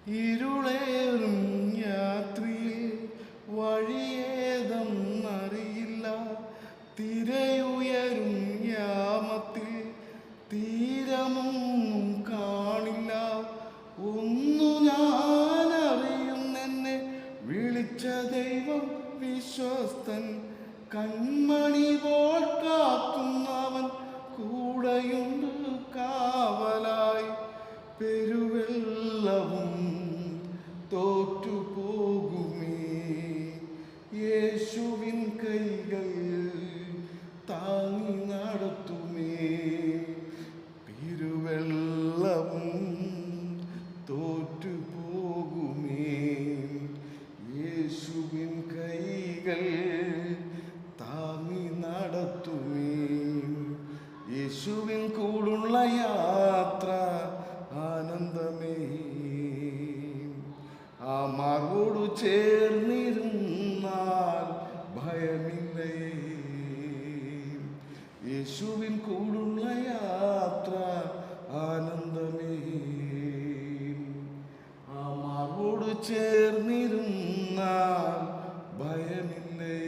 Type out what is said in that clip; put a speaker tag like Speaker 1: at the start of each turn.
Speaker 1: ഇരുളേറും യാത്രയിൽ വഴിയേതെന്നറിയില്ല. തിരയുയരും യാമത്തിൽ തീരമൊന്നും കാണില്ല. ഒന്നു ഞാൻ അറിയുന്നെന്നെ വിളിച്ച ദൈവം വിശ്വസ്തൻ. കൺമണി പോൽ കാക്കുന്നവൻ കൂടെയുണ്ട് കാവലായി. പെരുവെള്ളവും തോറ്റുപോകുമേ, യേശുവിൻ കൈകൾ താങ്ങി നടത്തുമേ. പെരുവെള്ളവും തോറ്റുപോകുമേ, യേശുവിൻ കൈകൾ താങ്ങി നടത്തുമേ. യേശുവിൻ കൂടുള്ള യാത്ര ആനന്ദമേ, ആ മാർവോടു ചേർന്നിരുന്നാൽ ഭയമില്ലേ. യേശുവിൻ കൂടുള്ള യാത്ര ആനന്ദമേ, ആ മാർവോടു ചേർന്നിരുന്നാൽ ഭയമില്ലേ.